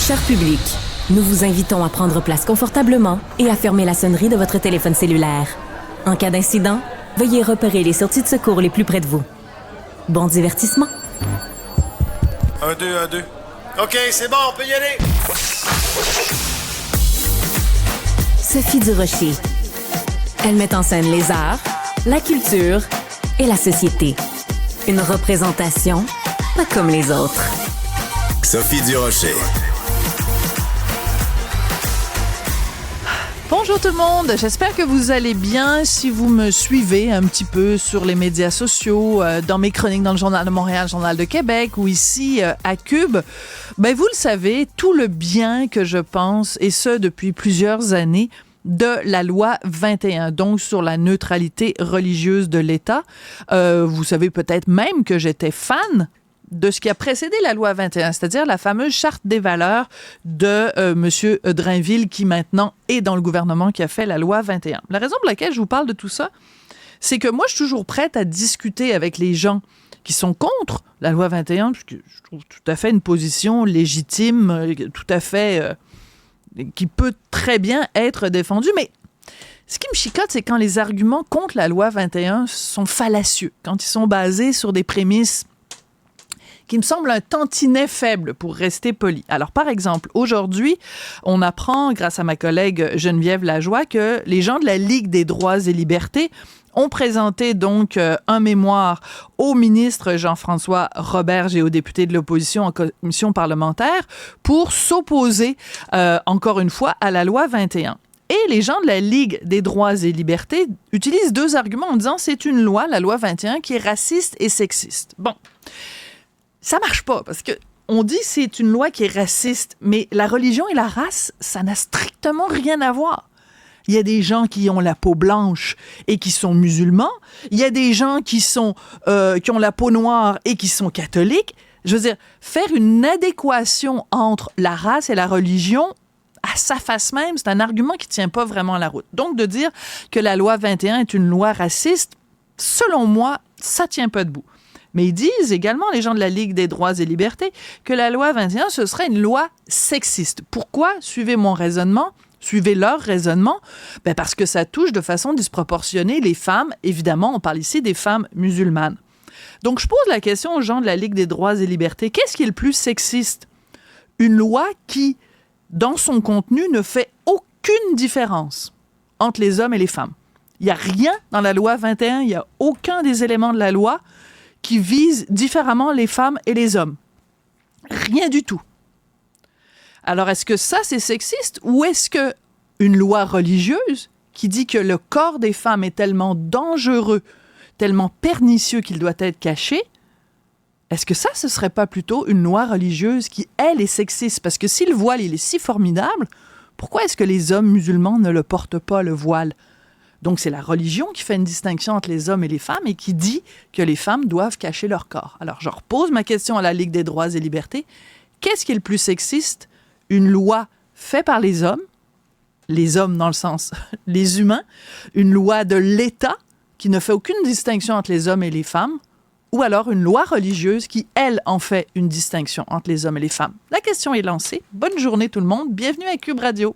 Cher public, nous vous invitons à prendre place confortablement et à fermer la sonnerie de votre téléphone cellulaire. En cas d'incident, veuillez repérer les sorties de secours les plus près de vous. Bon divertissement. 1, 2, 1, 2. OK, c'est bon, on peut y aller. Sophie Durocher. Elle met en scène les arts, la culture et la société. Une représentation pas comme les autres. Sophie Durocher. Bonjour tout le monde, j'espère que vous allez bien. Si vous me suivez un petit peu sur les médias sociaux, dans mes chroniques dans le Journal de Montréal, Journal de Québec ou ici à Cube, ben vous le savez, tout le bien que je pense, et ce depuis plusieurs années, de la loi 21, donc sur la neutralité religieuse de l'État. Vous savez peut-être même que j'étais fan de ce qui a précédé la loi 21, c'est-à-dire la fameuse charte des valeurs de M. Drainville, qui maintenant est dans le gouvernement qui a fait la loi 21. La raison pour laquelle je vous parle de tout ça, c'est que moi, je suis toujours prête à discuter avec les gens qui sont contre la loi 21, parce que je trouve tout à fait une position légitime, tout à fait qui peut très bien être défendue, mais ce qui me chicote, c'est quand les arguments contre la loi 21 sont fallacieux, quand ils sont basés sur des prémices qui me semble un tantinet faible, pour rester poli. Alors, par exemple, aujourd'hui, on apprend, grâce à ma collègue Geneviève Lajoie, que les gens de la Ligue des droits et libertés ont présenté donc un mémoire au ministre Jean-François Roberge et aux députés de l'opposition en commission parlementaire pour s'opposer, encore une fois, à la loi 21. Et les gens de la Ligue des droits et libertés utilisent deux arguments en disant c'est une loi, la loi 21, qui est raciste et sexiste. Bon. Ça marche pas, parce que on dit c'est une loi qui est raciste, mais la religion et la race, ça n'a strictement rien à voir. Il y a des gens qui ont la peau blanche et qui sont musulmans. Il y a des gens qui ont la peau noire et qui sont catholiques. Je veux dire, faire une adéquation entre la race et la religion, à sa face même, c'est un argument qui tient pas vraiment la route. Donc, de dire que la loi 21 est une loi raciste, selon moi, ça tient pas debout. Mais ils disent également, les gens de la Ligue des droits et libertés, que la loi 21, ce serait une loi sexiste. Pourquoi? Suivez mon raisonnement, suivez leur raisonnement. Ben parce que ça touche de façon disproportionnée les femmes. Évidemment, on parle ici des femmes musulmanes. Donc, je pose la question aux gens de la Ligue des droits et libertés. Qu'est-ce qui est le plus sexiste? Une loi qui, dans son contenu, ne fait aucune différence entre les hommes et les femmes. Il n'y a rien dans la loi 21, il n'y a aucun des éléments de la loi qui visent différemment les femmes et les hommes. Rien du tout. Alors, est-ce que ça, c'est sexiste? Ou est-ce que une loi religieuse qui dit que le corps des femmes est tellement dangereux, tellement pernicieux qu'il doit être caché, est-ce que ça, ce serait pas plutôt une loi religieuse qui, elle, est sexiste? Parce que si le voile, il est si formidable, pourquoi est-ce que les hommes musulmans ne le portent pas, le voile? Donc, c'est la religion qui fait une distinction entre les hommes et les femmes et qui dit que les femmes doivent cacher leur corps. Alors, je repose ma question à la Ligue des droits et libertés. Qu'est-ce qui est le plus sexiste? Une loi faite par les hommes dans le sens les humains, une loi de l'État qui ne fait aucune distinction entre les hommes et les femmes, ou alors une loi religieuse qui, elle, en fait une distinction entre les hommes et les femmes? La question est lancée. Bonne journée tout le monde. Bienvenue à Cube Radio.